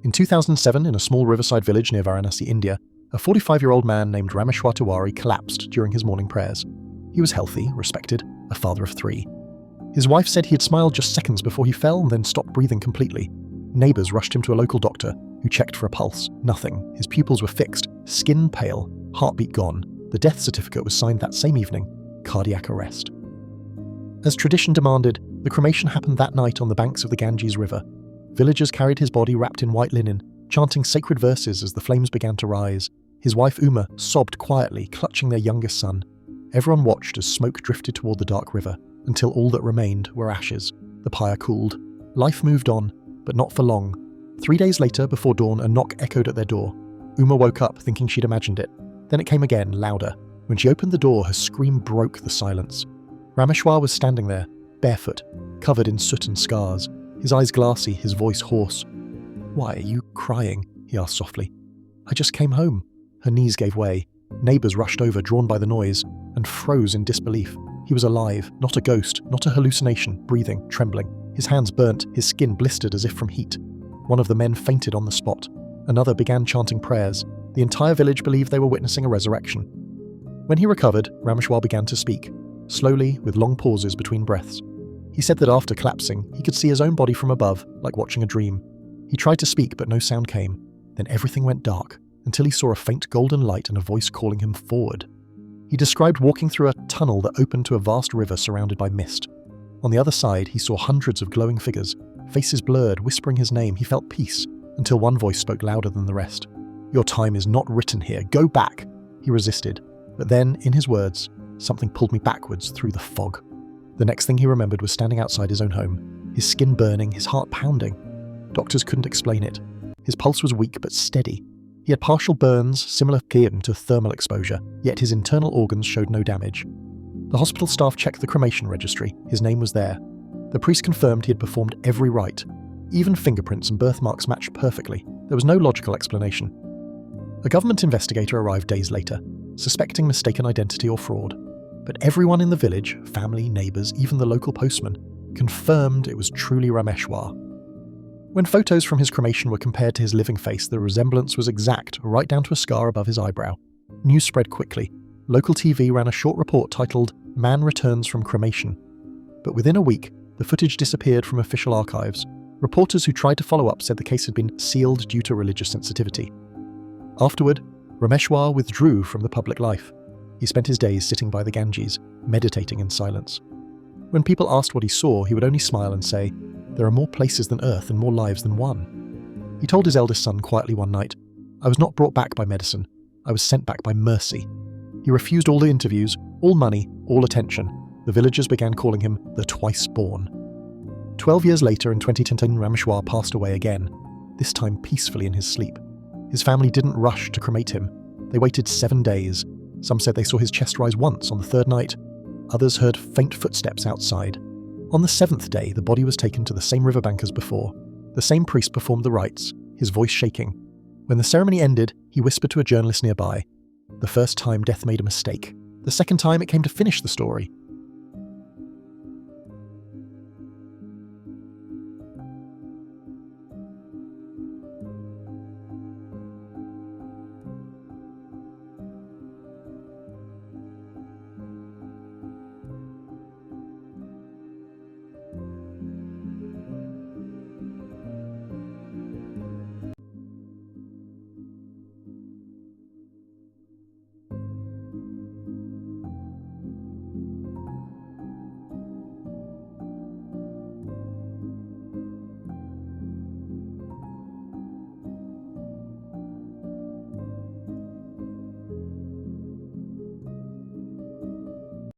In 2007, in a small riverside village near Varanasi, India, a 45-year-old man named Rameshwar Tiwari collapsed during his morning prayers. He was healthy, respected, a father of 3. His wife said he had smiled just seconds before he fell and then stopped breathing completely. Neighbours rushed him to a local doctor, who checked for a pulse. Nothing. His pupils were fixed, skin pale, heartbeat gone. The death certificate was signed that same evening. Cardiac arrest. As tradition demanded, the cremation happened that night on the banks of the Ganges River. Villagers carried his body wrapped in white linen, chanting sacred verses as the flames began to rise. His wife Uma sobbed quietly, clutching their youngest son. Everyone watched as smoke drifted toward the dark river, until all that remained were ashes. The pyre cooled. Life moved on, but not for long. 3 days later, before dawn, a knock echoed at their door. Uma woke up, thinking she'd imagined it. Then it came again, louder. When she opened the door, her scream broke the silence. Rameshwar was standing there, barefoot, covered in soot and scars, his eyes glassy, his voice hoarse. "Why are you crying?" he asked softly. "I just came home." Her knees gave way. Neighbours rushed over, drawn by the noise, and froze in disbelief. He was alive, not a ghost, not a hallucination, breathing, trembling. His hands burnt, his skin blistered as if from heat. One of the men fainted on the spot. Another began chanting prayers. The entire village believed they were witnessing a resurrection. When he recovered, Rameshwar began to speak, slowly, with long pauses between breaths. He said that after collapsing, he could see his own body from above, like watching a dream. He tried to speak, but no sound came. Then everything went dark, until he saw a faint golden light and a voice calling him forward. He described walking through a tunnel that opened to a vast river surrounded by mist. On the other side, he saw hundreds of glowing figures, faces blurred, whispering his name. He felt peace, until one voice spoke louder than the rest. "Your time is not written here. Go back!" He resisted, but then, in his words, something pulled me backwards through the fog. The next thing he remembered was standing outside his own home, his skin burning, his heart pounding. Doctors couldn't explain it. His pulse was weak but steady. He had partial burns, similar to thermal exposure, yet his internal organs showed no damage. The hospital staff checked the cremation registry. His name was there. The priest confirmed he had performed every rite. Even fingerprints and birthmarks matched perfectly. There was no logical explanation. A government investigator arrived days later, suspecting mistaken identity or fraud. But everyone in the village, family, neighbours, even the local postman, confirmed it was truly Rameshwar. When photos from his cremation were compared to his living face, the resemblance was exact, right down to a scar above his eyebrow. News spread quickly. Local TV ran a short report titled "Man Returns from Cremation." But within a week, the footage disappeared from official archives. Reporters who tried to follow up said the case had been sealed due to religious sensitivity. Afterward, Rameshwar withdrew from the public life. He spent his days sitting by the Ganges, meditating in silence. When people asked what he saw, he would only smile and say, "There are more places than Earth and more lives than one." He told his eldest son quietly one night, "I was not brought back by medicine. I was sent back by mercy." He refused all the interviews, all money, all attention. The villagers began calling him the Twice-Born. 12 years later, in 2010, Rameshwar passed away again, this time peacefully in his sleep. His family didn't rush to cremate him. They waited 7 days. Some said they saw his chest rise once on the 3rd night. Others heard faint footsteps outside. On the 7th day, the body was taken to the same riverbank as before. The same priest performed the rites, his voice shaking. When the ceremony ended, he whispered to a journalist nearby. The first time death made a mistake. The second time it came to finish the story.